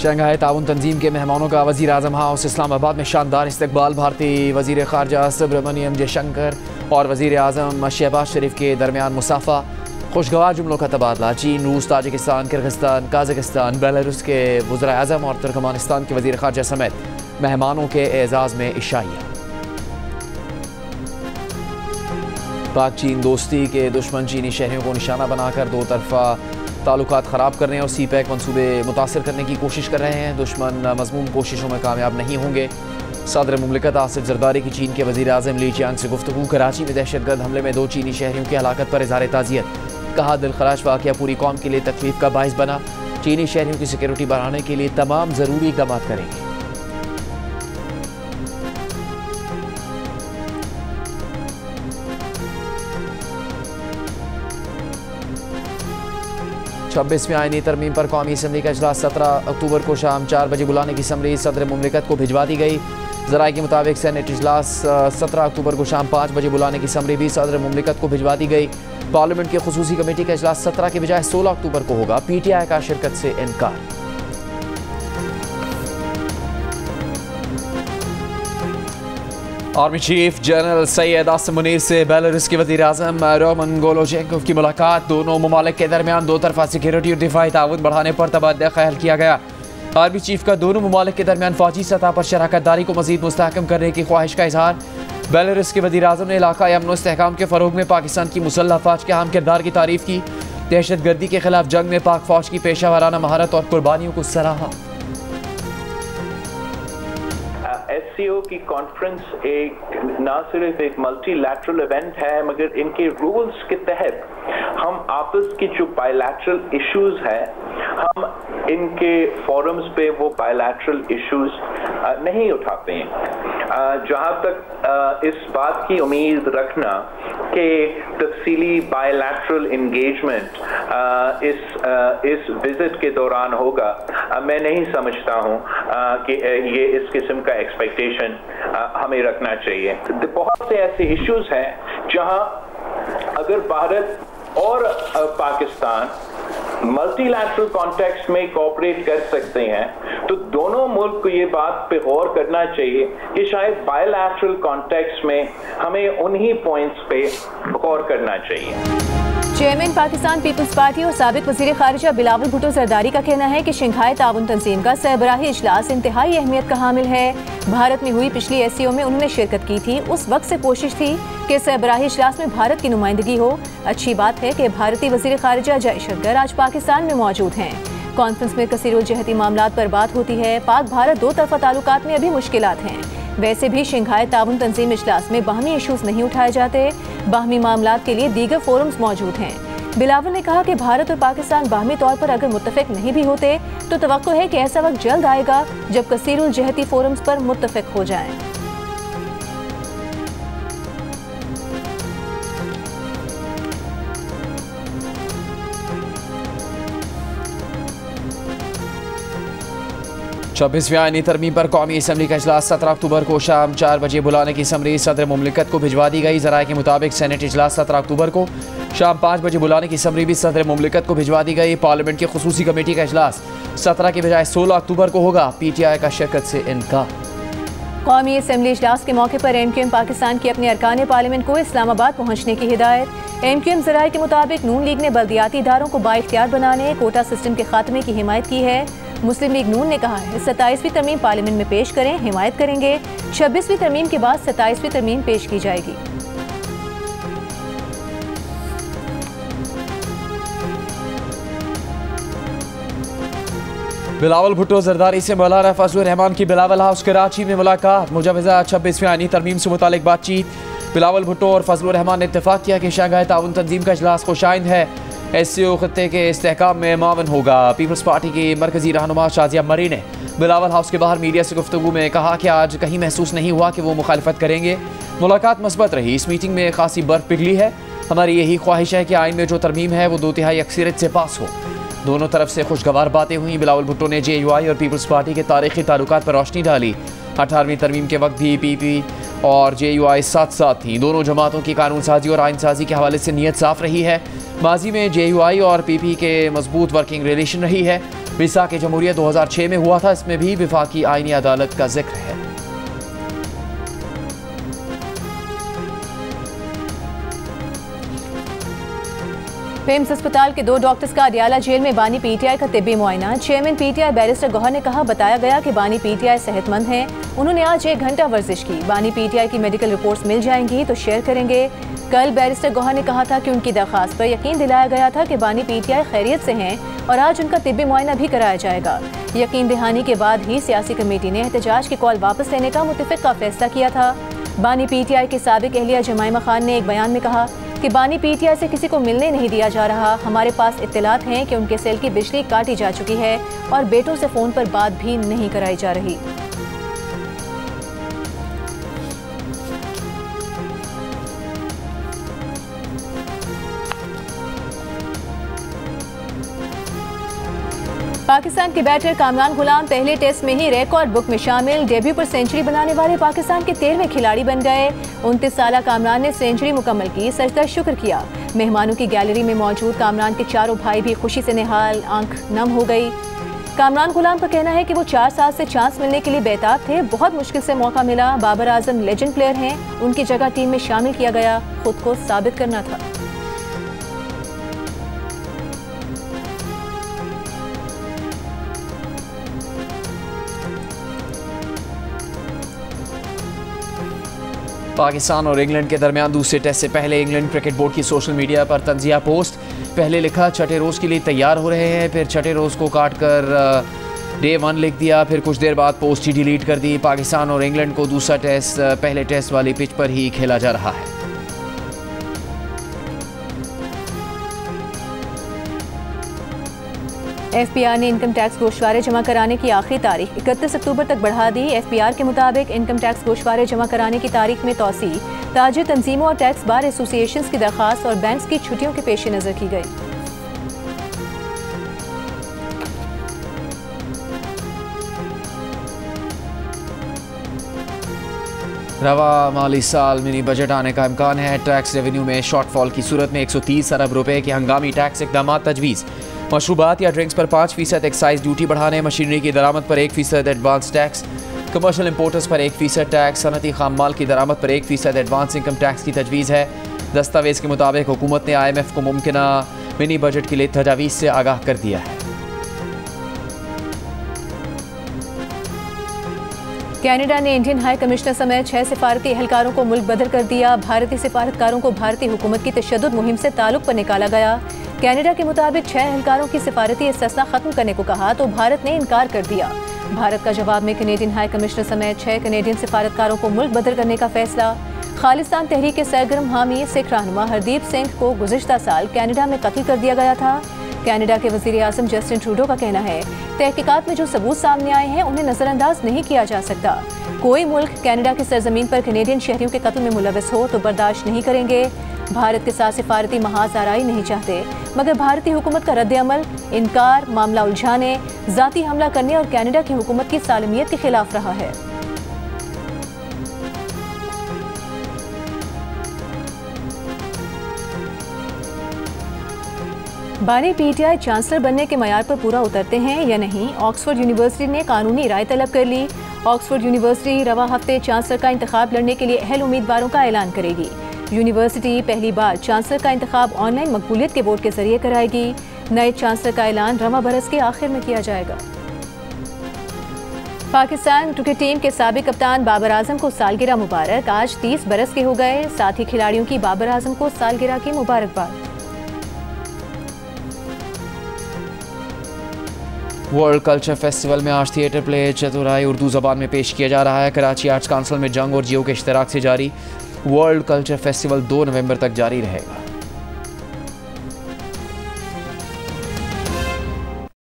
Shanghai ताउन तंजीम के मेहमानों का वज़ीर आज़म हाउस इस्लामाबाद में शानदार इस्तकबाल। भारतीय वज़ीर ख़ारजा सुब्रमण्यम जयशंकर और वज़ीर आज़म शहबाज शरीफ के दरमियान मुसाफ़ा, खुशगवार जुमलों का तबादला। चीन, रूस, ताजिकिस्तान, किर्गिस्तान, काज़ाकिस्तान, बेलारूस के वज़ीर आज़म और तुर्कमानिस्तान के वज़ीर ख़ारजा समेत मेहमानों के एज़ाज़ में इशाइया। पाक चीन दोस्ती के दुश्मन चीनी शहरियों को निशाना बनाकर दो तरफ़ा ताल्लुकात ख़राब करने और सी पैक मनसूबे मुतासर करने की कोशिश कर रहे हैं। दुश्मन मज़मूम कोशिशों में कामयाब नहीं होंगे। सदर मुमलिकत आसिफ जरदारी की चीन के वज़ीर आज़म ली चियांग से गुफ्तगू। कराची में दहशतगर्द हमले में 2 चीनी शहरियों की हलाकत पर इज़हार ताज़ियत। कहा दिलखराश वाक़या पूरी कौम के लिए तकलीफ का बाइस बना। चीनी शहरियों की सिक्योरिटी बढ़ाने के लिए तमाम ज़रूरी इक़दाम करेंगे। छब्बीसवीं आईनी तरमीम पर कौमी असम्बली का इजलास 17 अक्टूबर को शाम 4 बजे बुलाने की समरी सदर मुमलिकत को भिजवा दी गई। ज़राए के मुताबिक सेनेट इजलास 17 अक्टूबर को शाम 5 बजे बुलाने की समरी भी सदर मुमलिकत को भिजवा दी गई। पार्लियामेंट की खुसूसी कमेटी का इजलास 17 के बजाय 16 अक्टूबर को होगा। PTI का शिरकत से इनकार। Army chief general Syed Asim Munir से बेलारूस के वज़ीर आज़म रोमन गोलोजेंकोव की मुलाकात। दोनों ममालिक के दरमियान दो तरफा सिक्योरिटी और दिफाई ताउन बढ़ाने पर तबादला ख्याल किया गया। आर्मी चीफ का दोनों ममालिक के दरमियान फ़ौजी सतह पर शराकत दारी को मज़ीद मुस्तहकम करने की ख्वाहिश का इजहार। बेलारूस के वज़ीर आज़म ने इलाक़ाई अमन व इस्तेहकाम के फ़रोग़ में पाकिस्तान की मुसल्लह फ़ौज के अहम किरदार की तारीफ़ की। दहशतगर्दी के खिलाफ जंग में पाक फ़ौज की पेशा वाराना महारत और कुर्बानियों को सराहा। SCO की कॉन्फ्रेंस एक ना सिर्फ एक मल्टीलैटरल इवेंट है, मगर इनके रूल्स के तहत हम आपस की जो बायलैटरल इश्यूज है, हम इनके फोरम्स पे वो बायलैटरल इश्यूज नहीं उठाते हैं। जहाँ तक इस बात की उम्मीद रखना कि तफसीली बायलैटरल इंगेजमेंट इस विजिट के दौरान होगा, मैं नहीं समझता हूँ कि ये इस किस्म का एक्सपेक्टेशन हमें रखना चाहिए। बहुत से ऐसे इश्यूज हैं जहाँ अगर भारत और पाकिस्तान मल्टीलैटरल कॉन्टेक्स्ट में कोऑपरेट कर सकते हैं, तो दोनों मुल्क को ये बात पे गौर करना चाहिए कि शायद बायलैटरल कॉन्टेक्स्ट में हमें उन्हीं पॉइंट्स पे गौर करना चाहिए। चेयरमैन पाकिस्तान पीपल्स पार्टी और साबिक वज़ीर ख़ारिजा बिलावल भुट्टो जरदारी का कहना है कि शंघाई ताउन तंजीम का सरबराही इजलास इंतहाई अहमियत का हामिल है। भारत में हुई पिछली SCO में उन्होंने शिरकत की थी। उस वक्त से कोशिश थी कि सरबराही इजलास में भारत की नुमाइंदगी हो। अच्छी बात है कि भारतीय वज़ीर ख़ारिजा जयशंकर आज पाकिस्तान में मौजूद हैं। कॉन्फ्रेंस में कसीरुल जहती मामलात पर बात होती है। पाक भारत दो तरफा ताल्लुकात में अभी मुश्किलात हैं। वैसे भी शंघाई ताउन तंजीम इजलास में बाहमी इशूज़ नहीं उठाए जाते। बाहमी मामलात के लिए दीगर फोरम्स मौजूद हैं। बिलावल ने कहा कि भारत और पाकिस्तान बाहमी तौर पर अगर मुत्तफिक नहीं भी होते तो तवक्को है कि ऐसा वक्त जल्द आएगा जब कसीरुल जहती फोरम्स पर मुत्तफिक हो जाएं। छब्बीसवीं आईनी तरमीम पर कौमी असम्बली का इजलास 17 अक्टूबर को शाम 4 बजे बुलाने की समरी सदर मुमलिकत को भिजवा दी गई। ज़राए के मुताबिक सेनेट इजलास 17 अक्टूबर को शाम 5 बजे बुलाने की समरी भी सदर मुमलिकत को भिजवा दी गई। पार्लियामेंट की खुसूसी कमेटी का इजलास 17 के बजाय 16 अक्टूबर को होगा। PTI का शिरकत से इनकार। कौमी असम्बली इजलास के मौके पर MQM पाकिस्तान के अपने अरकान पार्लियामेंट को इस्लामाबाद पहुँचने की हिदायत। MQM ज़राए के मुताबिक नून लीग ने बल्दियाती इदारों को बाइख्तियार बनाने, कोटा सिस्टम के खात्मे की हिमायत की है। मुस्लिम लीग नून ने कहा है 27वीं तरमीम पार्लियामेंट में पेश करें, हिमायत करेंगे। 26वीं तरमीम के बाद 27वीं तरमीम पेश की जाएगी। बिलावल भुट्टो जरदारी से मौलाना फजलुर रहमान की बिलावल हाउस कराची में मुलाकात। मुजवज़ा 26वीं आईनी तरमीम से मुतालिक बातचीत। बिलावल भुट्टो और फजलुर रहमान ने इत्तेफाक किया कि शंघाई ताउन तंजीम का इजलास खुशाइंद है। SCO खत्ते के इस्तेहकाम में मावन होगा। पीपल्स पार्टी की मरकजी रहनुमा शाजिया मरी ने बिलावल हाउस के बाहर मीडिया से गुफ्तगू में कहा कि आज कहीं महसूस नहीं हुआ कि वो मुखालफत करेंगे। मुलाकात मस्बत रही। इस मीटिंग में खासी बर्फ पिघली है। हमारी यही ख्वाहिश है कि आइन में जो तरमीम है वो 2/3 अक्सरियत से पास हो। दोनों तरफ से खुशगवार बातें हुई। बिलावल भुट्टो ने JUI और पीपल्स पार्टी के तारीखी ताल्लुकात पर रोशनी डाली 18वीं तरमीम के वक्त भी PP और JUI साथ साथ थी। दोनों जमातों की कानून साजी और आइन साजी के हवाले से नीयत साफ रही है। माजी में JUI और PP के मजबूत वर्किंग रिलेशन रही है। विसाक जमहूरियत 2006 में हुआ था, इसमें भी विफाकी आईनी अदालत का जिक्र है। पेम्स अस्पताल के 2 डॉक्टर्स का अडियाला जेल में बानी PTI का तिब्बी मुआयना। चेयरमैन PTI बैरिस्टर गौहर ने कहा, बताया गया कि बानी PTI सेहतमंद हैं। उन्होंने आज 1 घंटा वर्जिश की। बानी PTI की मेडिकल रिपोर्ट्स मिल जाएंगी तो शेयर करेंगे। कल बैरिस्टर गौहर ने कहा था कि उनकी दरख्वास्त पर यकीन दिलाया गया था कि बानी PTI खैरियत से हैं और आज उनका तिब्बी मुआयना भी कराया जाएगा। यकीन दहानी के बाद ही सियासी कमेटी ने एहतजाज की कॉल वापस लेने का मुतफिका फैसला किया था। बानी PTI की साबिक अहलिया जमाइमा खान ने एक बयान में कहा कि बानी PTI से किसी को मिलने नहीं दिया जा रहा। हमारे पास इत्तलात हैं कि उनके सेल की बिजली काटी जा चुकी है और बेटों से फ़ोन पर बात भी नहीं कराई जा रही। पाकिस्तान के बैटर कामरान गुलाम पहले टेस्ट में ही रिकॉर्ड बुक में शामिल। डेब्यू पर सेंचुरी बनाने वाले पाकिस्तान के 13वें खिलाड़ी बन गए। 29 साला कामरान ने सेंचुरी मुकम्मल की, सजदा शुक्र किया। मेहमानों की गैलरी में मौजूद कामरान के चारों भाई भी खुशी से निहाल, आंख नम हो गई। कामरान गुलाम का कहना है कि वो 4 साल से चांस मिलने के लिए बेताब थे। बहुत मुश्किल से मौका मिला। बाबर आजम लेजेंड प्लेयर हैं, उनकी जगह टीम में शामिल किया गया। खुद को साबित करना था। पाकिस्तान और इंग्लैंड के दरमियान दूसरे टेस्ट से पहले इंग्लैंड क्रिकेट बोर्ड की सोशल मीडिया पर तंजिया पोस्ट। पहले लिखा छठे रोज़ के लिए तैयार हो रहे हैं, फिर छठे रोज़ को काट कर Day 1 लिख दिया, फिर कुछ देर बाद पोस्ट ही डिलीट कर दी। पाकिस्तान और इंग्लैंड को दूसरा टेस्ट पहले टेस्ट वाली पिच पर ही खेला जा रहा है। FBR ने इनकम टैक्स गोशवारे जमा कराने की आखिरी तारीख 31 अक्टूबर तक बढ़ा दी। FBR के मुताबिक इनकम टैक्स गोशवारे जमा कराने की तारीख में तौसी ताजिर तंजीमों और टैक्स बार एसोसिएशंस की दरख्वास्त और बैंक्स की छुट्टियों के पेश नज़र की गई। रवा माली साल मिनी बजट आने का इम्कान है। टैक्स रेवेन्यू में शॉर्टफॉल की सूरत में 130 अरब रुपए के हंगामी टैक्स इकदाम तजवीज़। मशरूबात या ड्रिंक्स पर 5% एक्साइज ड्यूटी बढ़ाने, मशीनरी की दरामद पर 1% एडवांस टैक्स, कमर्शियल इंपोर्टर्स पर 1% टैक्स, सनती खाम माल की दरामद पर 1% एडवांस इनकम टैक्स की तजवीज़ है। दस्तावेज़ के मुताबिक हुकूमत ने IMF को मुमकिना मिनी बजट के लिए तजावीज़ से आगाह कर दिया है। कनाडा ने इंडियन हाई कमिश्नर समेत 6 सिफारती एहलकारों को मुल्क बदर कर दिया। भारतीय सिफारतकारों को भारतीय हुकूमत की तशद्दुद मुहिम से ताल्लुक पर निकाला गया। कनाडा के मुताबिक 6 एहलकारों की सिफारती इस्तिस्ना खत्म करने को कहा तो भारत ने इनकार कर दिया। भारत का जवाब में कैनेडियन हाई कमिश्नर समेत 6 कैनेडियन सिफारतकारों को मुल्क बदर करने का फैसला। खालिस्तान तहरीक के सरगर्म हामी सिख रहनुमा हरदीप सिंह को गुज़िश्ता साल कनाडा में कत्ल कर दिया गया था। कनाडा के वज़ीर आज़म जस्टिन ट्रूडो का कहना है, तहकीकात में जो सबूत सामने आए हैं उन्हें नज़रअंदाज नहीं किया जा सकता। कोई मुल्क कनाडा की सरजमीन पर कैनेडियन शहरियों के कत्ल में मुलविस हो तो बर्दाश्त नहीं करेंगे। भारत के साथ सिफारती महाज आराई नहीं चाहते, मगर भारतीय हुकूमत का रद्द-ए-अमल, इनकार, मामला उलझाने, ज़ाती हमला करने और कनाडा की हुकूमत की सालमियत के खिलाफ रहा है। बानी PTI चांसलर बनने के मयार पर पूरा उतरते हैं या नहीं, ऑक्सफोर्ड यूनिवर्सिटी ने कानूनी राय तलब कर ली। ऑक्सफोर्ड यूनिवर्सिटी रवा हफ्ते चांसलर का इंतखाब लड़ने के लिए अहल उम्मीदवारों का ऐलान करेगी। यूनिवर्सिटी पहली बार चांसलर का इंतखाब ऑनलाइन मकबूलियत के वोट के जरिए कराएगी। नए चांसलर का ऐलान रवा बरस के आखिर में किया जाएगा। पाकिस्तान क्रिकेट टीम के साबिक कप्तान बाबर आजम को सालगिरह मुबारक। आज 30 बरस के हो गए। साथ ही खिलाड़ियों की बाबर आजम को सालगिरह की मुबारकबाद। वर्ल्ड कल्चर फेस्टिवल में आज थिएटर प्ले चतुराई उर्दू ज़बान में पेश किया जा रहा है। कराची आर्ट्स काउंसिल में जंग और जियो के इश्तराक से जारी वर्ल्ड कल्चर फेस्टिवल 2 नवंबर तक जारी रहेगा।